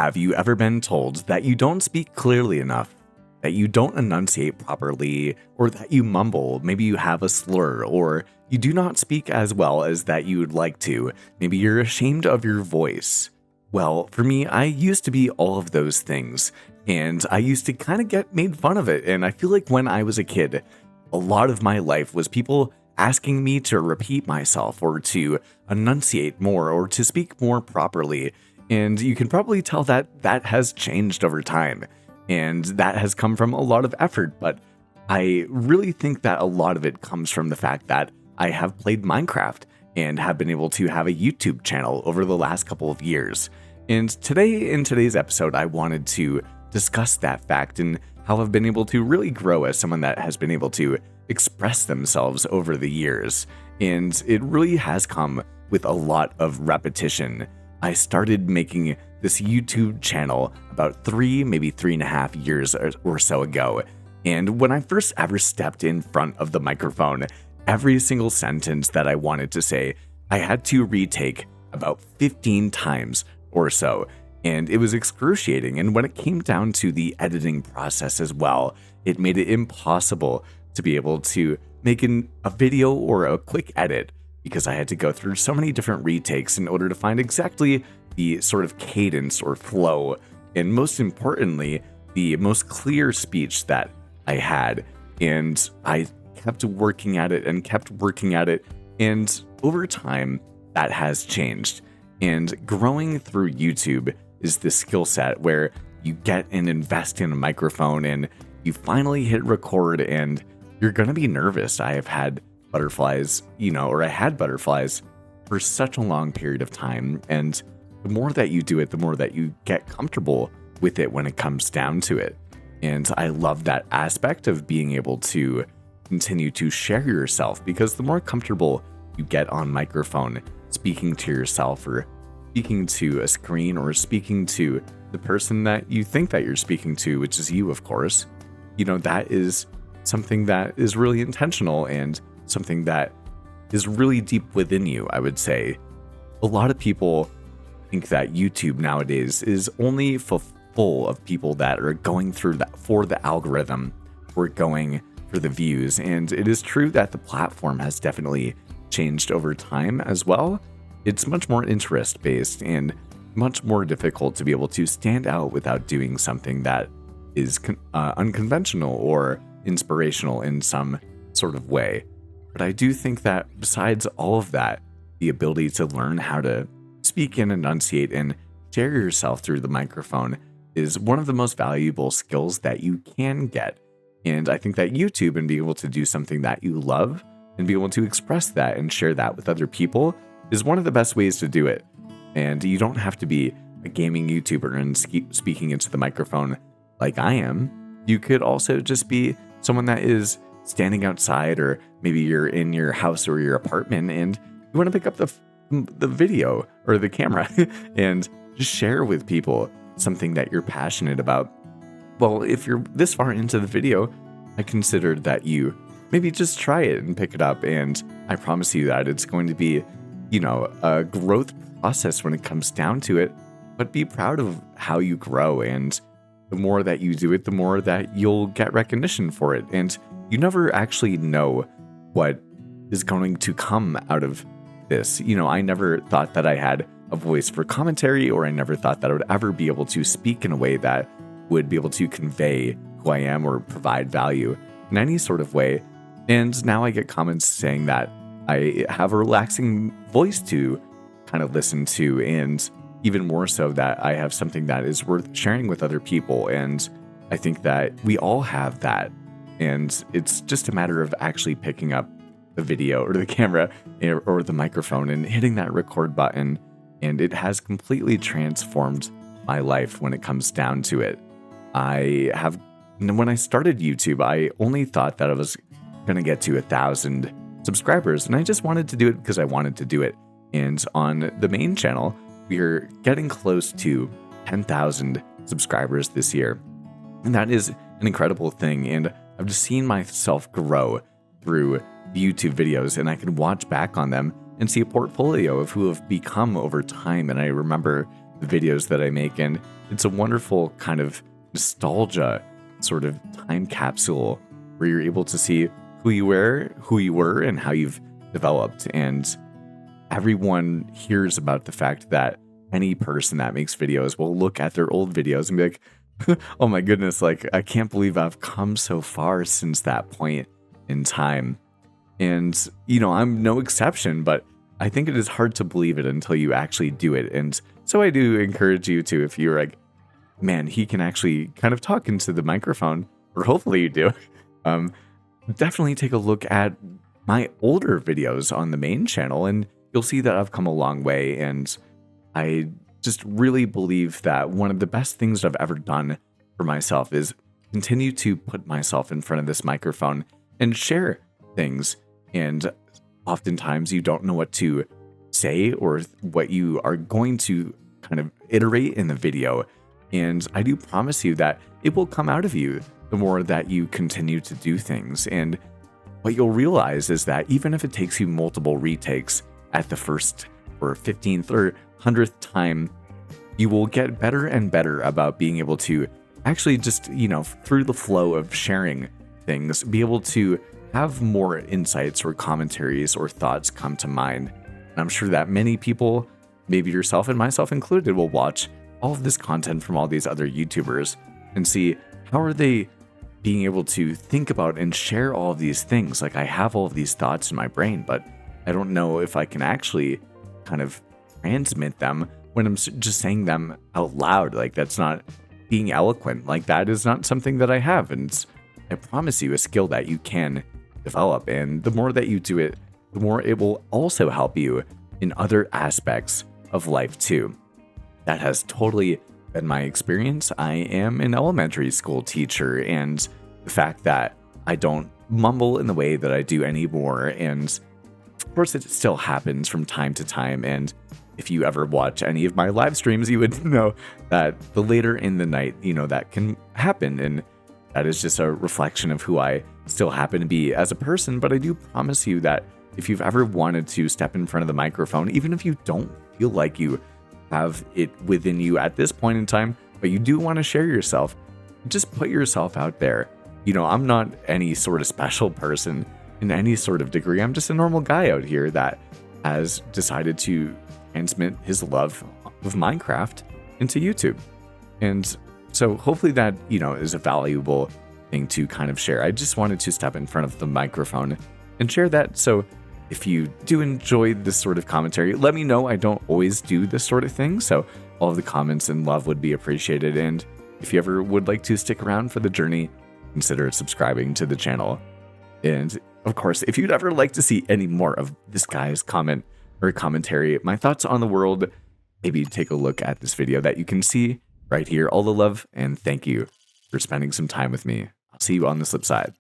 Have you ever been told that you don't speak clearly enough, that you don't enunciate properly, or that you mumble? Maybe you have a slur, or you do not speak as well as that you would like to. Maybe you're ashamed of your voice. Well, for me, I used to be all of those things, and I used to kind of get made fun of it. And I feel like when I was a kid, a lot of my life was people asking me to repeat myself or to enunciate more or to speak more properly. And you can probably tell that that has changed over time. And that has come from a lot of effort. But I really think that a lot of it comes from the fact that I have played Minecraft and have been able to have a YouTube channel over the last couple of years. And today, in today's episode, I wanted to discuss that fact and how I've been able to really grow as someone that has been able to express themselves over the years. And it really has come with a lot of repetition. I started making this YouTube channel about 3.5 years or so ago. And when I first ever stepped in front of the microphone, every single sentence that I wanted to say, I had to retake about 15 times or so. And it was excruciating. And when it came down to the editing process as well, it made it impossible to be able to make a video or a quick edit, because I had to go through so many different retakes in order to find exactly the sort of cadence or flow, and most importantly, the most clear speech that I had. And I kept working at it and kept working at it, and over time, that has changed. And growing through YouTube is this skill set where you get and invest in a microphone and you finally hit record, and you're gonna be nervous. I have had butterflies, or I had butterflies for such a long period of time. And the more that you do it, the more that you get comfortable with it when it comes down to it. And I love that aspect of being able to continue to share yourself, because the more comfortable you get on microphone, speaking to yourself or speaking to a screen or speaking to the person that you think that you're speaking to, which is you, of course, that is something that is really intentional and something that is really deep within you, I would say. A lot of people think that YouTube nowadays is only full of people that are going through that for the algorithm or going for the views. And it is true that the platform has definitely changed over time as well. It's much more interest based and much more difficult to be able to stand out without doing something that is unconventional or inspirational in some sort of way. But I do think that besides all of that, the ability to learn how to speak and enunciate and share yourself through the microphone is one of the most valuable skills that you can get. And I think that YouTube, and being able to do something that you love and be able to express that and share that with other people, is one of the best ways to do it. And you don't have to be a gaming YouTuber and speaking into the microphone like I am. You could also just be someone that is standing outside, or maybe you're in your house or your apartment and you want to pick up the video or the camera and just share with people something that you're passionate about. Well, if you're this far into the video, I considered that you maybe just try it and pick it up. And I promise you that it's going to be, a growth process when it comes down to it, but be proud of how you grow. And the more that you do it, the more that you'll get recognition for it. And you never actually know what is going to come out of this. I never thought that I had a voice for commentary, or I never thought that I would ever be able to speak in a way that would be able to convey who I am or provide value in any sort of way. And now I get comments saying that I have a relaxing voice to kind of listen to, and even more so that I have something that is worth sharing with other people. And I think that we all have that. And it's just a matter of actually picking up the video or the camera or the microphone and hitting that record button. And it has completely transformed my life when it comes down to it. When I started YouTube, I only thought that I was going to get to 1,000 subscribers. And I just wanted to do it because I wanted to do it. And on the main channel, we're getting close to 10,000 subscribers this year. And that is an incredible thing. And I've just seen myself grow through YouTube videos, and I can watch back on them and see a portfolio of who have become over time. And I remember the videos that I make. And it's a wonderful kind of nostalgia sort of time capsule where you're able to see who you were, and how you've developed. And everyone hears about the fact that any person that makes videos will look at their old videos and be like, oh my goodness, like, I can't believe I've come so far since that point in time. And, I'm no exception, but I think it is hard to believe it until you actually do it. And so I do encourage you to, if you're like, man, he can actually kind of talk into the microphone, or hopefully you do, definitely take a look at my older videos on the main channel, and you'll see that I've come a long way. And I just really believe that one of the best things I've ever done for myself is continue to put myself in front of this microphone and share things. And oftentimes you don't know what to say or what you are going to kind of iterate in the video. And I do promise you that it will come out of you the more that you continue to do things. And what you'll realize is that even if it takes you multiple retakes at the first or 15th or 100th time, you will get better and better about being able to actually just, through the flow of sharing things, be able to have more insights or commentaries or thoughts come to mind. And I'm sure that many people, maybe yourself and myself included, will watch all of this content from all these other YouTubers and see how are they being able to think about and share all of these things. Like, I have all of these thoughts in my brain, but I don't know if I can actually kind of transmit them when I'm just saying them out loud. Like, that's not being eloquent. Like, that is not something that I have. And it's, I promise you, a skill that you can develop. And the more that you do it, the more it will also help you in other aspects of life too. That has totally been my experience. I am an elementary school teacher, and the fact that I don't mumble in the way that I do anymore, and of course it still happens from time to time. And if you ever watch any of my live streams, you would know that the later in the night, that can happen. And that is just a reflection of who I still happen to be as a person. But I do promise you that if you've ever wanted to step in front of the microphone, even if you don't feel like you have it within you at this point in time, but you do want to share yourself, just put yourself out there. I'm not any sort of special person in any sort of degree. I'm just a normal guy out here that has decided to transmit his love of Minecraft into YouTube. And so hopefully that, is a valuable thing to kind of share. I just wanted to step in front of the microphone and share that. So if you do enjoy this sort of commentary, let me know. I don't always do this sort of thing, so all of the comments and love would be appreciated. And if you ever would like to stick around for the journey, consider subscribing to the channel. And of course, if you'd ever like to see any more of this guy's comment or commentary, my thoughts on the world, maybe take a look at this video that you can see right here. All the love and thank you for spending some time with me. I'll see you on the flip side.